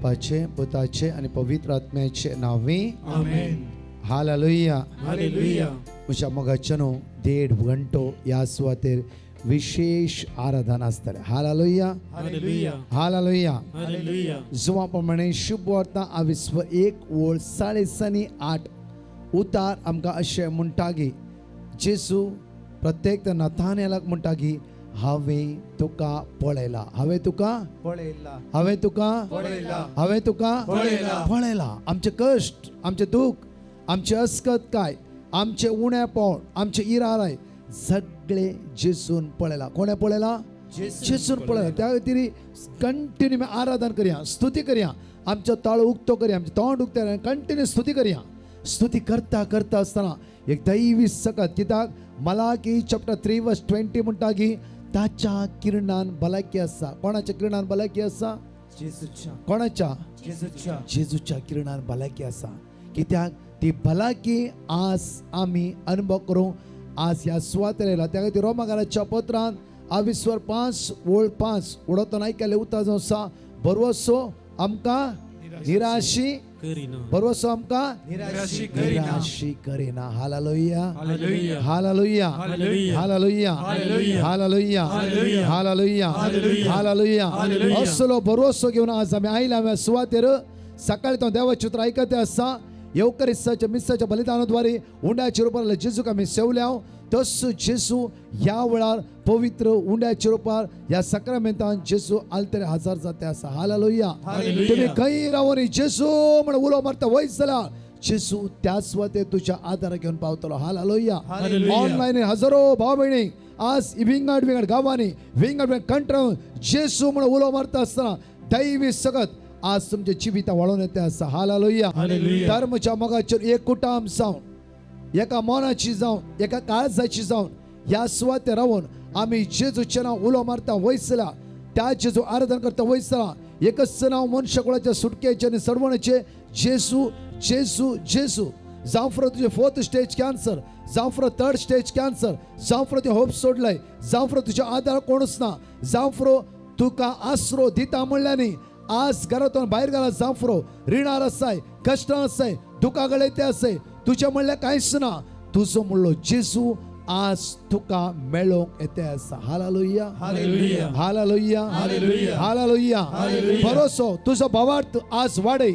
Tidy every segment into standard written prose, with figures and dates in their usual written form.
बापाचे, पुताचे आणि पवित्र आत्म्याचे नावे आमेन. हालेलुया. हालेलुया. मुझ्या मोगाचनो 1.5 घंटो या सुवातेर विशेष आराधना आसतले. हालेलुया. हालेलुया. हालेलुया. हालेलुया. जुवा प्रमाणे शुभ वार्ता आ विश्व 1 ओळ 8:8 उतार आमकां अशें म्हणटा की जेजू प्रत्येक नथानेलाक म्हणटा की हांवें तुका पळयला, हांवें तुका पळयला, हांवें तुका पळयला, हांवें तुका पळयला. पळयला. आमचे कश्ट, आमचे दुःख, आमचे अस्कतकाय, आमचे उणेपण, आमचे इराराय सगळे जेजून पळयला. कोणे पळयला? जेजून पळयला. त्या खातीर कंटिन्यू आराधना करया, स्तुती करया, आमचो ताळो उक्तो करया, आमचें तोंड उक्तें कंटिन्यू स्तुती करया. स्तुती करता करता आसतना एक दैवी सकत, कित्याक मलाकी चॅप्टर 3:20 म्हणटा की ताच्या किरणान भलायकी आसा. कोणाच्या किरणान भलायकी आसा? जेजूच्या, कोणाच्या? जेजूच्या, जेजूच्या किरणान भलायकी आसा. कित्याक ती भलायकी आज आमी अनुभव करूं आज ह्या सुवातेर येयला. त्या खातीर रोमाकाराच्या पत्रांत 5:5 उडोतून आयकले उतर जावन आसा, बरवसो आमकां निराशी करिना. बरवसो आमकां निराशी करिना. निराशी करिना. Hallelujah. Hallelujah. Hallelujah. Hallelujah. Hallelujah. Hallelujah. Hallelujah. Hallelujah. Hallelujah. Hallelujah. Hallelujah. Hallelujah. असलो बरवसो घेवन आज आमी आयल्या हांवें सुवातेर सकाळी तो देवाचें उतर आयकते आसा. येवकरिस्ताच्या मिसाच्या बलिदानाद्वारे उंड्याच्या रुपार जेजूक आमी सेवल्या. तसो जेजू ह्या वेळार पवित्र उंड्याच्या रुपार ह्या सक्रामेंतान जेजू आलतरे हजर जाते आसा. हालेलुया. हालेलुया. तुम्ही खंय रावून जेजू म्हणून उलो मारता वयस जाल्यार जेजू त्या सुवातेर तुज्या आदार घेवन पावतलो. हालेलुया. हालेलुया. ऑनलायन हजारो भाव भयणी आज विंगड गांवांनी विंगड कंट्रान जेजू म्हणून उलो मारता आसतना दैवी सगत आज तुमच्या जिविता वळोन येता आसा. हालेलुया. हालेलुया. धर्मच्या मोगाचेर एक कुटुंब जावन एका मनाची जावन एका काळजाची जावन ह्या सुवातेर रावून आमी जेजूचें नांव उलो मारता वयसला, त्या जेजू आराधना करता वयसला. एकच नांव मनशाकुळाच्या सुटकेचे आनी सडवणेचे जेजू जेजू जेजू. जावं फुडें तुजें 4th स्टेज कॅन्सर, जावं फुडें 3rd स्टेज कॅन्सर, जावं फुडें तुवें होप सोडलाय, जावं फुडें तुज्या आदार कोणूच ना, जावं फुडें तुका आसरो दिता म्हणल्यानी आज घरातून भायर घाला. जावं फुडें रिणार आसाय, कश्टां आसाय, दुखा गळयते आसाय, तुजें म्हणल्यार कांयच ना. तुजो म्हणलो जेजू आज तुका मेळोंक येते आसा. Hallelujah. Hallelujah. Hallelujah. Hallelujah. Hallelujah. Hallelujah. भरोसो तुजो भावार्थ आज वाडय.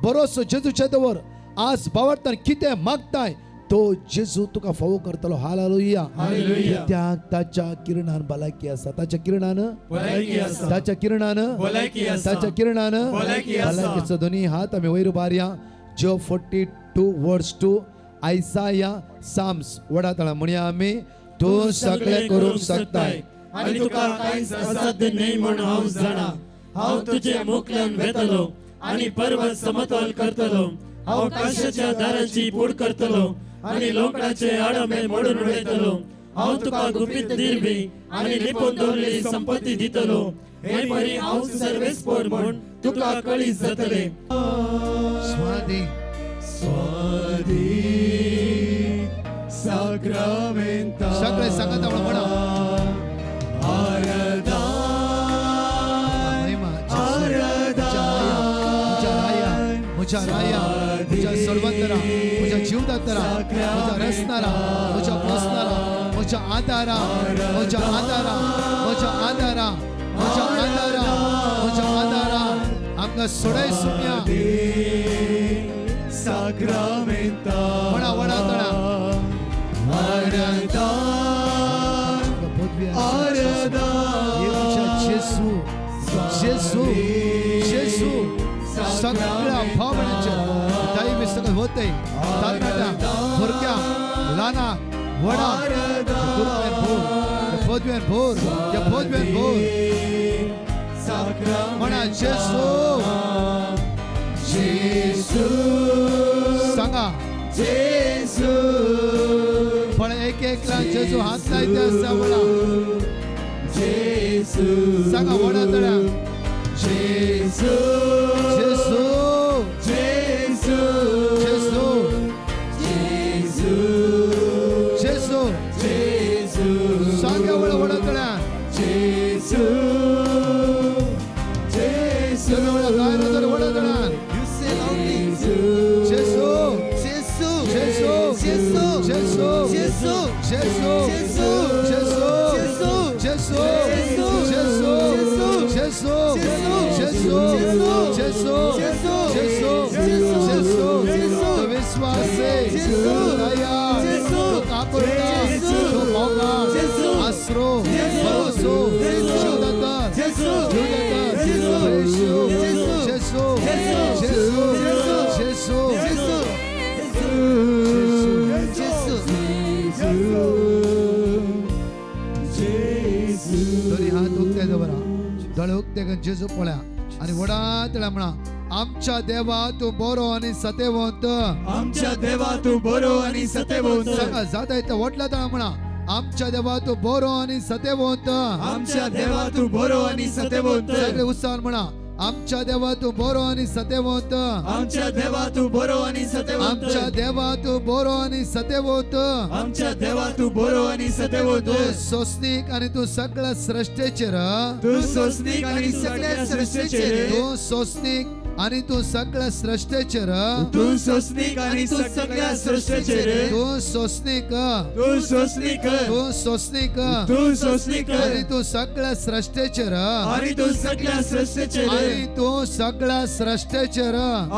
भरोसो जेजूचे दवर. आज भावार्थान कितें मागताय तो जेजू तुका फावो करतलो. हालेलुया. हालेलुया. कित्याक ताच्या किरणान भलायकी आसा. ताच्या किरणान भलायकी आसा. ताच्या किरणान भलायकी आसा. ताच्या किरणान भलायकी आसा. भलायकीचो दोनी हात आमी वयर उबारया. जो 42:2 आयसाया साम्स वडातळा म्हणया आमी. तूं सगळें करूंक शकताय आणि तुका कांयच असाध्य नाही म्हण हांव जाणा. हांव तुजे मुखल्यान वेतलो आणि पर्वत समतोल करतलो. हांव आकाशाच्या दाराची पूड करतलो आणि लोकांचे आडमे मोडून उडयतलो. हांव तुका गुपीत दिरबी आणि लिपोवन दवरलेली संपत्ती दितलो. हे परी हांव सर्वेस्पर म्हण तुका कळीस जातले. स्वादी स्वादी साक्रामेंता सगळे सांगत आपण म्हणा. आराधा महिमा आराधा मुझ्या राया मुझ्या सोडवंतरा मुझ्या जीवदातरा मुझ्या रचणारा मुझ्या पोसणारा मुझ्या आधारा मुझ्या आधारा मुझ्या आधारा मुझ्या आधारा मुझ्या आधारा आमकां सोडाय सुम्या साक्रामेंता वडा वडा तळा आराधा आराधा जेजू जेजू जेजू सगळ्या भावनेचे दैवी सगळं होते. तरणाट्या भुरग्या ल्हाना वडा पदव्यान भोर त्या पदव्यान भोर म्हणा जेजू जेजू सांगा. जेजू पण एक एकला जेजू हात लायते आसता म्हणा. जेजू सांगा वडा तळ्या जेजू जेजू जेजू जेजू जेजू जेजू जेजू सांगा वडा वडा तळ्या जेजू जेजू वडा जेसू जेसू जेसू जेसू जेसू जेसू जेसू जेसू जेसू जेसू तो विश्वास से तो दया तो काकुरता तो मौका आसरो भरोसो जुदता जुदता जेसू जेसू जेसू जेसू दोन्ही हात उगते बरा डोळे उगते का जेजू पळ्या आणि वडा त्याला म्हणा आमच्या देवा तू बरो आणि सत्यवंत आमच्या देवा तू बरो आणि सत्यवंत सगळं जाता येतं वटला त्याला म्हणा आमच्या देवा तू बरो आणि सत्यवंत आमच्या देवा तू बरो आणि सत्यवंत सगळे उत्साहान म्हणा आमच्या देवा तू बरो आणि सत्यवंत आमच्या देवा तू बरो आणि सत्यवंत आमच्या देवा तू बरो आणि सत्यवंत आमच्या देवा तू बरो आणि सत्यवंत तू सोसनीक आणि तू सगळं सृष्टीचे तू सोसनीक आणि सगळ्या सृष्टीचे तू सोसनीक आणि तू सगळं सृष्टीचे तू सोसनीक आणि तू सगळ्या सृष्टीचे तू सोसनीक तू सोसनीक तू सोसनीक तू सोसनीक आणि तू सगळं सृष्टीचे आणि तू सगळ्या सृष्टीचे आणि तू सगळं सृष्टीचे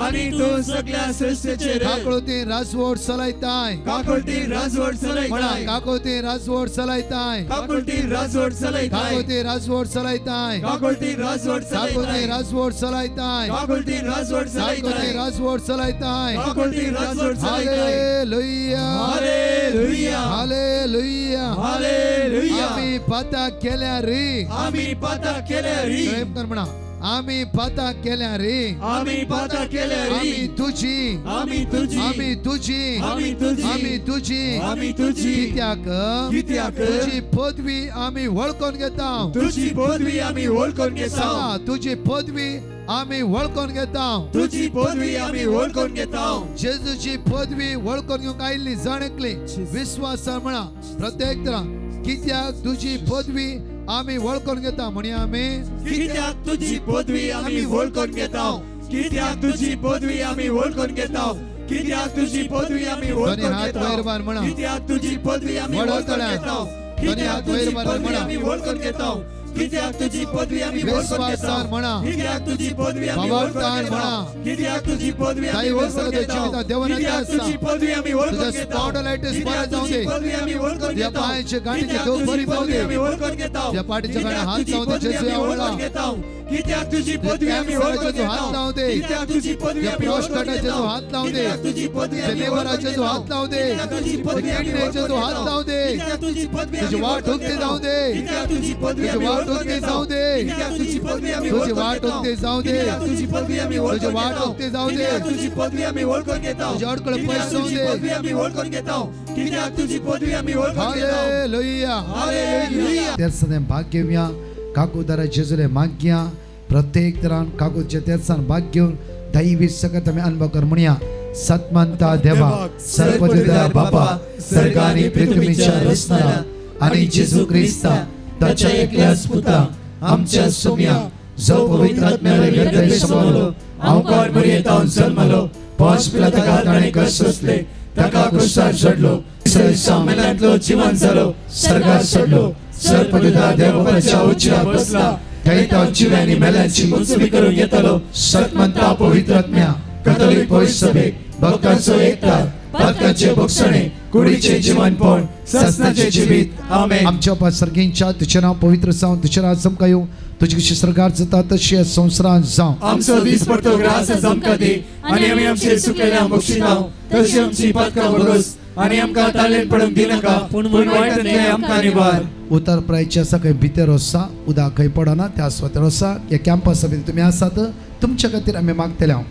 आणि तू सगळ्या सृष्टीचे काकोळती राजवट चलायताय काकोळती राजवट म्हणा चलायताय काकोळती राजवट चलायताय काकोळती राजवट चलायताय काकोळती राजवट चलायताय काकोळती राजवट काकोळती चलायताय राजवट चलायताय काकोळती राजवट काकोळती चलायताय राजवट चलायताय काकोळती राजवट चलायताय हालेलुया हालेलुया हालेलुया हालेलुया आम्ही पता केल्या रे आम्ही पाता केल्या री प्रेम कर म्हणा आम्ही पता केल्या रे आम्ही पाता केल्या आम्ही री तुझी आम्ही तुझी आम्ही तुझी आम्ही तुझी आम्ही तुझी आम्ही तुझी कित्याक कित्याक तुझी पदवी आम्ही वळखून घेता तुझी पदवी आम्ही ओळखून घेता सांगा तुझी पदवी आम्ही वळखून घेता तुझी पदवी आम्ही ओळखून घेता जेजूची पदवी वळखून घेऊन आयिल्ली जाणकली विश्वास म्हणा प्रत्येक तरा कित्याक तुझी पदवी आम्ही वळखून घेता म्हणी आम्ही कित्याक तुझी पदवी आम्ही ओळखून घेता कित्याक तुझी पदवी आम्ही ओळखून घेता कित्याक तुझी पदवी आम्ही दोन्ही ओळखून हात वयर बार म्हणा. घेता कित्याक तुझी पदवी आम्ही वडो ओळखून तळ्या. घेता दोन्ही हात कित्याक वयर तुझी बार पदवी म्हणा. आम्ही ओळखून घेता कित्याक तुझी पदवी आम्ही ओळखून विश्वासार म्हणा. घेता कित्याक तुझी पदवी आम्ही बाबा ओळखून ताण घेता म्हणा. कित्याक तुझी पदवी आम्ही काही ओळखून वर्षाला घेता जीवितात देवाने कित्याक त्यास तुझी पदवी आम्ही ओळखून तुझ्या घेता स्पॉटलाइटिस कित्याक बरं जाऊ तुझी दे. पदवी आम्ही ओळखून या घेता पायाचे गाठीचे कित्याक देव तुझी बरी पाहू पदवी दे. आम्ही ओळखून घेता या पाठीच्या गाड्या हात कित्याक लावून दे. तुझी जेजू पदवी आवडला. आम्ही ओळखून घेता कित्याक तुझी पदवी आम्ही ओळखून जेजू हात घेता लावून दे. कित्याक तुझी पदवी या आम्ही ओळखून प्रोस्टेटा घेता जेजू हात लावून दे. कित्याक तुझी पदवी आम्ही जनेवरा ओळखून जेजू घेता. हात लावून दे. कित्याक तुझी पदवी आम्ही किडनी ओळखून जेजू हात घेता. लावून दे. कित्याक तुझी पदवी तुझी आम्ही वाट ओळखून उगते घेता. जाऊ दे. कित्याक तुझी पदवी तुझी आम्ही वाट ओळखून उगते घेता. जाऊ दे. कित्याक तुझी पदवी आम्ही तुझी ओळखून वाट घेता. उगते जाऊ दे. कित्याक तुझी पदवी आम्ही ओळखून तुझी वाट घेता. उगते जाऊ दे. कित्याक तुझी पदवी आम्ही ओळखून घेता. तुझ्या अडकळ कित्याक पैसे जाऊ तुझी दे. पदवी आम्ही ओळखून घेता. कित्याक तुझी पदवी आम्ही ओळखून घेता. Hallelujah hallelujah. तेर्सने भाग्य घेऊया काकू दरा जेजूले माग्या प्रत्येक तरान काकूचे तेर्सान भाग्य घेऊन दैवी सकत आम्ही अनुभव कर म्हणूया सत्मंता देवा सर्वपिता बापा स्वर्ग आणि पृथ्वीच्या रचणारा आणि जेजू ख्रिस्ता त्याच्या एकल्याच पुत्रा आमच्या सुम्या जो पवित्र आत्म्याने हृदय समावलो अवकाळ मर्यादावन जन्मलो पाच पिला तका ताणे कष्ट सोसले तका क्रुसार चढलो सामेलांतलो जीवन जालो सर्गार चढलो सर्वपिता देवाच्या उच्चार बसला थंय जिव्यांनी मेल्यांची उंचवी करून येतलो सत्मंता पवित्र आत्म्या कथोलिक पवित्र सभेक भक्तांचो एकता पातकाचे भक्षणे कुडीचे जीवनपण ससनाचे जीवित आमेन. आमच्या पासर्गींच्या तुझे नाव पवित्र जाऊन तुझे राज चमका येऊ तुझी कशी सरकार जाता तशी संसारात जाऊ आमचो दीस पडतो ग्रास चमका दे आणि आम्ही आमचे सुकलेल्या बक्षितांव तशी आमची पातकां बगस आणि आमकां तालेन पडूंक दिनाका पूण वायटांतले आमकां निवार. उतर प्रायच्या आसा खंय भितर आसा उदा खंय पडना त्या स्वातर आसा या कॅम्पस सभेत तुम्ही आसात तुमच्या खातीर आमी मागतले हांव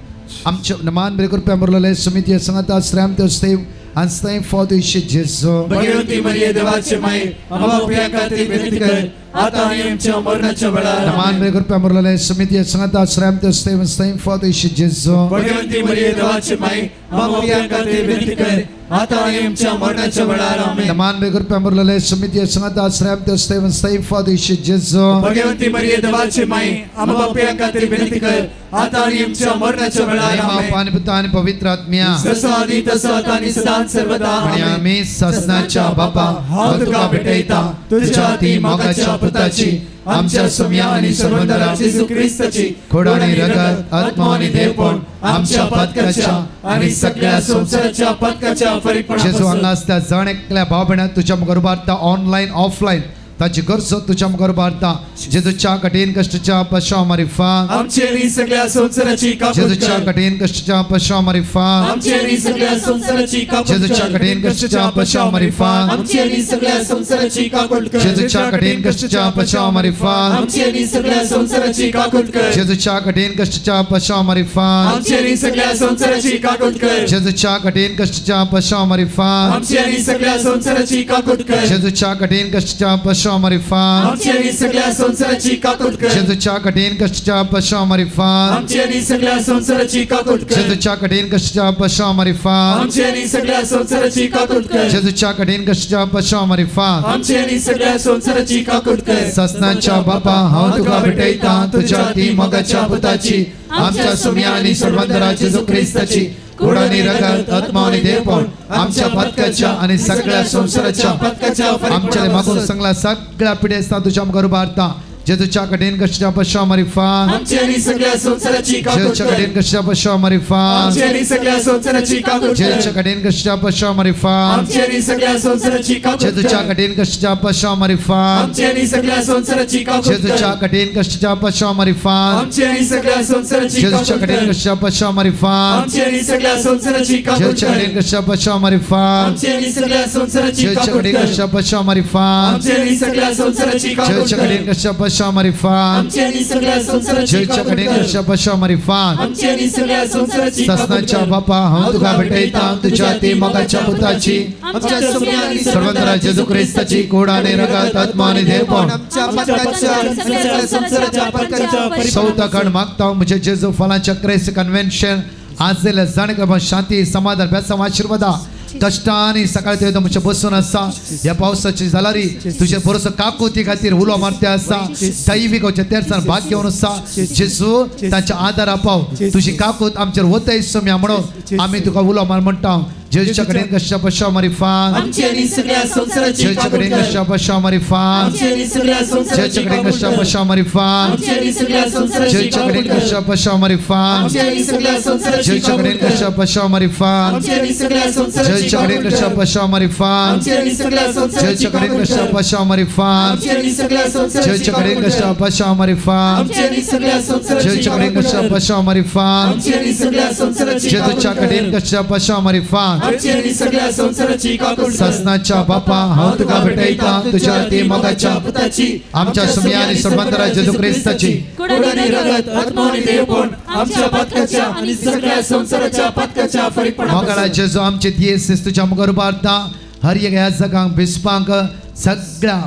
आमचे नमान बरे करपी आमरलेले समिती सांगता श्राम ते save and thank for the Jesus. Bhagwanti मरिये देवाचे माये आम्हा पिया खातीर विनंती कर आता आणि आमच्या मरणाच्या वेळार Naman may grupo amorlale sumiti sangata sram te stay for the Jesu. Bhagwanti मरिये देवाची माई आमच्या खातीर विनंती कर आता आणि आमच्या मरणाच्या वेळार आमेन Naman may grupo amorlale sumiti sangata sram te stay for the Jesu. Bhagwanti मरिये देवाची माई आमच्या खातीर विनंती कर आता आणि आमच्या मरणाच्या वेळार Nama आमेन pani puta ani pavitra atmya. जसं आधी तसं आता आणि सदां सर्वदा आणि आमेन आम्ही ससनाच्या बापा हांव तुका भेटयता तुझ्या ती मोगाच्या पुताची आमच्या सोम्या आणि सर्वंतरा जेजू ख्रिस्ताची खोडाने रगत आत्मा आणि देवपण आमच्या पदकाच्या आणि सगळ्या संसाराच्या पदकाच्या जेजू परिपूर्णतेसाठी हांगा असता जण एकल्या भाव भयणां तुझ्या मुखार उबारता ऑनलाइन ऑफलाइन ताची गरज तुझ्या मुखार उबारता जेजूच्या कठीण कष्टाच्या पश्चाव मारिफा आमचे आणि सगळ्या संसाराची कापूट जेजूच्या कर कठीण कष्टाच्या पश्चाव मारिफा आमचे आणि सगळ्या संसाराची कापूट जेजूच्या कर कठीण कष्टाच्या पश्चाव मारिफा आमचे आणि सगळ्या संसाराची कापूट कर जेजूच्या कठीण कष्टाच्या पश्चाव मारिफा आमचे आणि सगळ्या संसाराची कापूट कर जेजूच्या कठीण कष्टाच्या पश्चाव मारिफा आमचे आणि सगळ्या संसाराची कापूट कर जेजूच्या कठीण कष्टाच्या पश्चाव मारिफा आमचे आणि सगळ्या संसाराची कापूट कर जेजूच्या कठीण कष्टाच्या पश्चाव मारिफा आमचे आणि सगळ्या संसाराची कापूट कर जेजूच्या कठीण कष्टाच्या पश्चाव मारिफा आमचे आणि सगळ्या संसाराची कापूट कर जेजूच्या कठीण कष्टाच्या पश्चाव मारिफा आमचे आणि सगळ्या संसाराची कापूट कर जेजूच्या कठीण कष्टाच्या पश्चाव मारिफा आमचे आणि सगळ्या संसाराची कापूट कर ससनाच्या बापा हांव तुका भेटयता तुझ्या ती मोगाच्या पुताची आमच्या सोम्या आणि सर्वंतरा जेजू ख्रिस्ताची खोडाने रगत आत्मा आणि देवपण आमच्या पदकाच्या आणि सगळ्या संसाराच्या पदकाच्या आमच्या मागून सगळ्या सगळ्या पिढी असता तुझ्या मुखार उबारता जेजूच्या कठीण कष्टाच्या पश्चाव मारिफा आमचे आणि सगळ्या संसाराची कापूट जेजूच्या कर कठीण कष्टाच्या पश्चाव मारिफा आमचे आणि सगळ्या संसाराची कापूट कर जेजूच्या कठीण कष्टाच्या पश्चाव मारिफा आमचे आणि सगळ्या संसाराची कापूट जेजूच्या कर कठीण कष्टाच्या पश्चाव मारिफा आमचे आणि सगळ्या संसाराची कापूट जेजूच्या कर कठीण कष्टाच्या पश्चाव मारिफा आमचे आणि सगळ्या संसाराची जेजूच्या कापूट कठीण कर कष्टाच्या पश्चाव मारिफा आमचे आणि सगळ्या संसाराची कापूट जेजूच्या कर कठीण कष्टाच्या पश्चाव मारिफा आमचे आणि सगळ्या संसाराची जेजूच्या कापूट कठीण कर कष्टाच्या पश्चाव मारिफा आमचे आणि सगळ्या संसाराची कापूट जेजूच्या कठीण कर कष्टाच्या पश्चाव मारिफा आमचे आणि सगळ्या संसाराची जेजूच्या कापूट कठीण कर कष्टाच्या पश्चाव मारिफा आमचे आणि सगळ्या संसाराची कापूट ससनाच्या कर बापा हांव तुका भेटयता तुझ्या ती मोगाच्या पुताची आमच्या सोम्या आणि सर्वंतरा जेजू ख्रिस्ताची खोडाने रगत आत्मा आणि देवपण आमच्या पदकाच्या आणि सगळ्या संसाराच्या पदकाच्या चौथा खंड मागता म्हणजे जेजू फलांच्या क्राइस्ट कन्व्हेन्शन आज दिल्या जाणकर शांती समाधान बेसम आशीर्वादा कष्टाने सकाळी ते तुमच्या बसून असा या पावसाची जालारी तुझे बरोस काकुती खातीर उलो मारते असा दैविक तेरसान भाग घेऊन असा जेजू तांच्या आदार पाव तुझी काकूत आमचेर वतय सम्या म्हणून आम्ही तुका उलो मार म्हणटा जेजूच्या कडेन कशा पश्चाव मारिफा आमचे आणि सगळ्या संसाराची जेजूच्या कापूट कडेन कर कशा पश्चाव मारिफा आमचे आणि सगळ्या संसाराची जेजूच्या कडेन कापूट कशा कर पश्चाव मारिफा आमचे आणि सगळ्या संसाराची जेजूच्या कडेन कापूट कर कशा पश्चाव मारिफा आमचे आणि सगळ्या संसाराची जेजूच्या कापूट कडेन कर कशा पश्चाव मारिफा आमचे आणि सगळ्या संसाराची जेजूच्या कडेन कापूट कशा कर पश्चाव मारिफा आमचे आणि सगळ्या संसाराची जेजूच्या कडेन कापूट कशा कर पश्चाव मारिफा आमचे आणि सगळ्या संसाराची जेजूच्या कडेन कापूट कशा कर पश्चाव मारिफा आमचे आणि सगळ्या संसाराची जेजूच्या कडेन कापूट कशा कर पश्चाव मारिफा आमचे आणि सगळ्या संसाराची जेजूच्या कापूट कडेन कर कशा पश्चाव मारिफा आमचे आणि सगळ्या संसाराची कापूट कर ससनाच्या बापा हांव तुका भेटयता तुझ्या ती मोगाच्या पुताची आमच्या सोम्या आणि सर्वंतरा जेजू ख्रिस्ताची खोडाने रगत आत्मा आणि देवपण आमच्या पदकाच्या आणि सगळ्या संसाराच्या पदकाच्या मोगाळा परिपूर्णतेसाठी जेजू आमचे दियेस तुझ्या मुखार उबारता हर एक ह्या जगांक बिस्पांक सगळ्या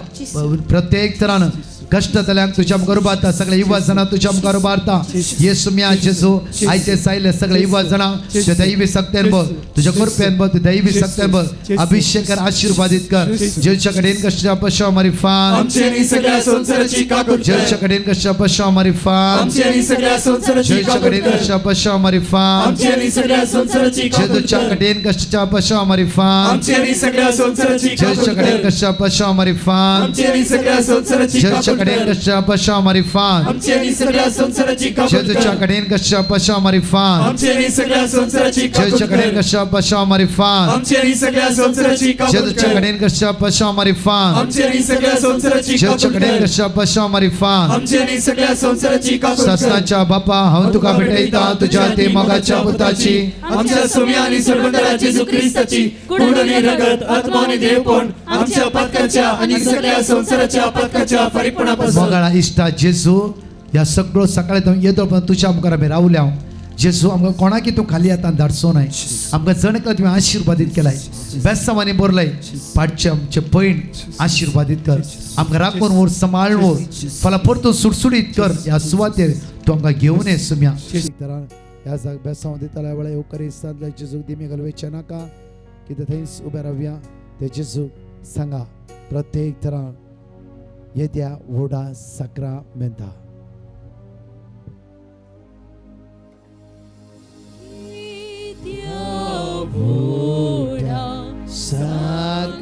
प्रत्येक तरान कष्ट जाल्यांक तुझ्या मुखार उबारता सगळे युवा जाणां तुझ्या मुखार उबारता येसू म्या जेजू आयचे सायले सगळे युवा जाणां तुझ्या दैवी सक्तेन बघ तुझ्या कृपेन बघ दैवी सक्तेन बघ अभिषेक कर आशीर्वादित कर जेजूच्या कडेन कशा पश्चाव मारिफा आमचे आणि सगळ्या संसाराची कापूट कर जेजूच्या कडेन कशा पश्चाव मारिफा आमचे आणि सगळ्या संसाराची जेजूच्या कापूट कडेन कर कशा पश्चाव मारिफा आमचे आणि सगळ्या संसाराची कापूट जेजूच्या कर कडेन कशा पश्चाव मारिफा आमचे आणि सगळ्या संसाराची कापूट जेजूच्या कडेन कर कशा पश्चाव मारिफा आमचे आणि सगळ्या संसाराची जेजूच्या कापूट कडेन कर कशा पश्चाव मारिफा आमचे आणि सगळ्या संसाराची कापूट जेजूच्या कर कडेन कशा पश्चाव मारिफा आमचे आणि सगळ्या संसाराची कापूट जेजूच्या कडेन कर कशा पश्चाव मारिफा आमचे आणि सगळ्या संसाराची कापूट जेजूच्या कर कडेन कशा पश्चाव मारिफा आमचे आणि सगळ्या संसाराची जेजूच्या कापूट कडेन कर कशा पश्चाव मारिफा आमचे आणि सगळ्या संसाराची कापूट कर ससनाच्या बापा हांव तुका भेटयता तुझ्या ते मोगाच्या पुताची आमच्या सोम्या आणि सर्वंतरा जेजू ख्रिस्ताची खोडाने रगत आत्मा आणि देवपण आमच्या पदकाच्या आणि सगळ्या संसाराच्या पदकाच्या परिपूर्णतेसाठी मोगाळा इष्टा जेजू या सगळं सकाळी येतो पण तुझ्या मुखार आम्ही रावल्या जेजू आमकां कोणाकी तूं खाली आतां धाडचो न्हय. आमकां जणकां तुवें आशिर्वादीत केलाय, बेसांवांनी भरलय. पाडचे आमचे पैण आशिर्वादीत कर, आमकां राखून व्हर, सांबाळून व्हर, फाल्यां परतून सुटसुटीत कर. ह्या सुवातेर तूं आमकां घेवन ये सुम्या. ह्या जाग बेसांव दिताल्या वेळा येवकारी सांतल्या जेजूक दिमी घालवेचे नाका, कितें थंयच उबे रावया. ते जेजूक सांगा प्रत्येक तरां येद्या व्हडा साक्रामेंता.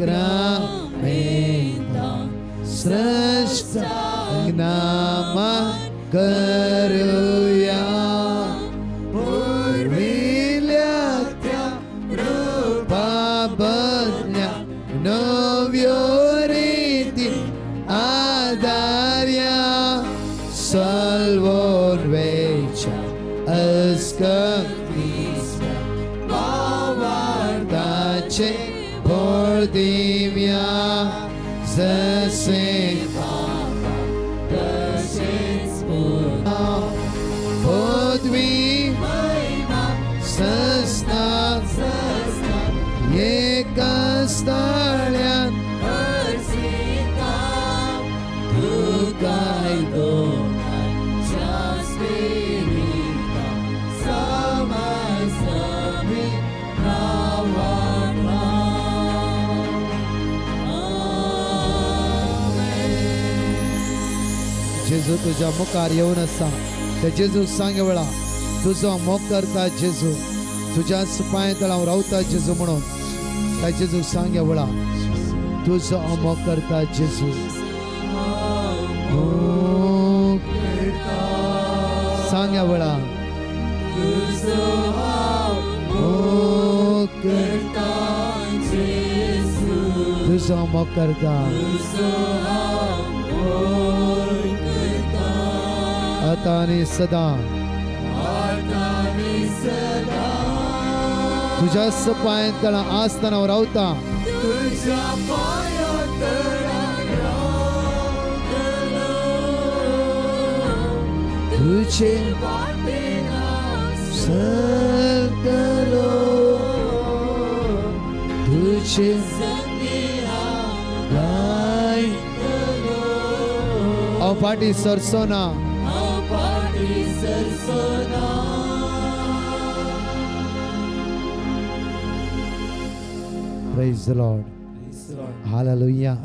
Sacramenta sreshta nama karuya purvilyatya rupabadnya novyoriti adarya salvon vecha askaktisya bavardache Dimya zase papa tashis puna podvi maima sasna yekastalyan arsita tukaido jaspirita samasami ravana. जेजू तुझ्या मुखार येऊन असा ते जेजू सांगे वेळा तुझो मोग करता जेजू, तुझ्या पांय तळावर रावता जेजू म्हणून त्या जेजू सांगे वेळा तुझो मोग करता जेजू. सांग्या वेळा तुझो मोग करता आता आणि सदा तुझ्या पांय तळा आसतना रावता. तुझे सकलो तुझे पाटी सरसोना Praise the Lord. Hallelujah.